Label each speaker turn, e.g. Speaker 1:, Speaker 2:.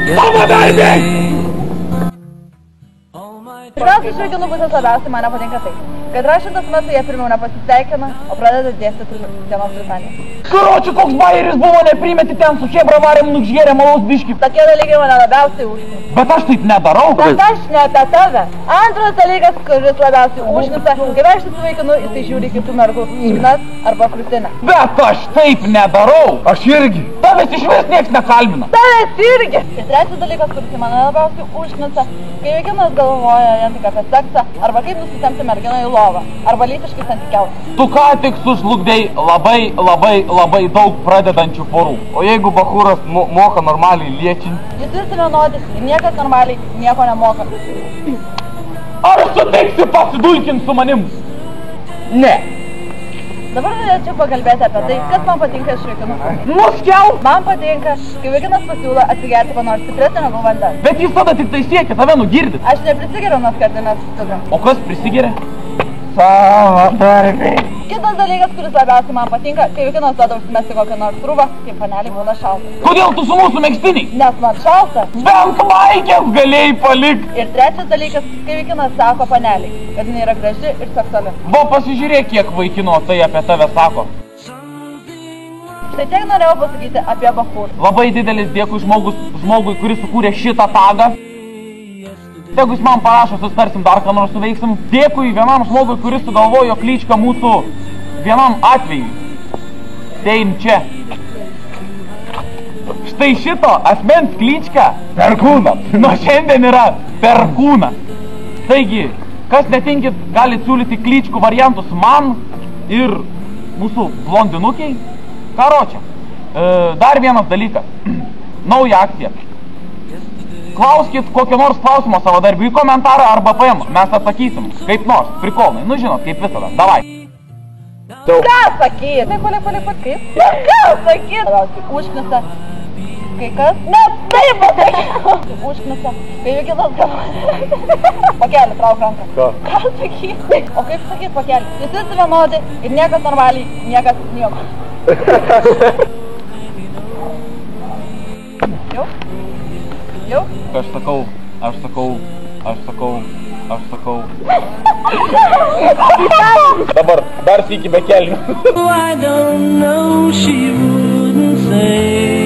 Speaker 1: Savo darbį!
Speaker 2: Tikriausiai iš vaikinų pusės labiausiai man nepatinka tai, kad rašytas metu jie pirmiau nepasisveikina, o pradeda dėstyti dienos litaniją.
Speaker 1: Karoči, koks bajeris buvo, neprimeti ten su chebra varėm nugžėrė malaus biškį.
Speaker 2: Tokie dalykai mane labiausiai užknisa.
Speaker 1: Bet aš taip nedarau.
Speaker 2: Bet aš ne apie tave. Antras dalykas, kuris labiausiai užknisa, kai vaikštai su vaikinu, jisai žiūri kitų mergų spynas arba krūtinę.
Speaker 1: Bet aš taip nedarau. Aš irgi. Tavęs iš vis nieks nekalbina.
Speaker 2: Tavęs irgi. Ir trečias dalykas, kuris mane labiausiai užknisa, kai vaikinas galvoja vien tik apie seksą, arba kaip nusitempti merginą į lovą, arba lytiškai santykiauti.
Speaker 1: Tu ką tik sužlugdei labai daug pradedančių porų. O jeigu bachūras moka normaliai liečinti?
Speaker 2: Jūs visi vienodi ir niekas normaliai nieko nemoka.
Speaker 1: Ar sutiksi pasidulkinti su manim? Ne.
Speaker 2: Dabar norėčiau pakalbėti apie tai, kas man patinka iš vaikinų.
Speaker 1: Nuskiau!
Speaker 2: Man patinka, kai vaikinas pasiūlo atsigerti ko nors stipresnio negu vandens.
Speaker 1: Bet jis tada tik tai siekia tave nugirdyti.
Speaker 2: Aš neprisigeriu nuo skardinės studijų.
Speaker 1: O kas prisigeria? Savo darbį.
Speaker 2: Kitas dalykas, kuris labiausiai man patinka, kai vaikinas duoda užsimesti kokią nors trūbą, kai panelį būna šalta.
Speaker 1: Kodėl tu su mūsų megztiniais?
Speaker 2: Nes man šalta.
Speaker 1: Bent laikės galėjai palikti.
Speaker 2: Ir trečias dalykas, kai vaikinas sako panelį, kad jinai yra graži ir seksuali.
Speaker 1: Va pasižiūrėk, kiek vaikino tai apie tave sako.
Speaker 2: Štai tiek norėjau pasakyti apie bachūrą.
Speaker 1: Labai didelis dėkui žmogui, kuris sukūrė šitą tagą. Jeigu jis man parašo, sustarsim dar ką nors suveiksim. Dėkui vienam žmogui, kuris sugalvojo kličką mūsų vienam atvejui. Tein čia. Štai šito asmens klička Perkūnas. Nuo šiandien yra Perkūnas. Taigi, kas netinkit, galit siūlyti kličkų variantus man ir mūsų blondinukiai. Karočią. Dar vienas dalykas. Nauja akcija. Klauskit kokio nors klausimo savo darbį į komentarą arba PM. Mes atsakysim. Kaip nors. Prikolnai. Nu žinot, kaip visada. Davai.
Speaker 2: Ką sakyt? Tai palik, kaip? Ką sakyt? Labiausiai užknisa. Kai kas? Ne, taip pasakyt. Užknisa. Kai vaikinas galvoja. Pakelį, trauk ranką. Ką sakyt? O kaip sakyt pakelį? Jūs visi vienodi ir niekas normaliai, niekas nieko. Jau?
Speaker 1: Aš sakau. Dabar, dar sykį be kelnių.
Speaker 3: I don't know, she wouldn't say.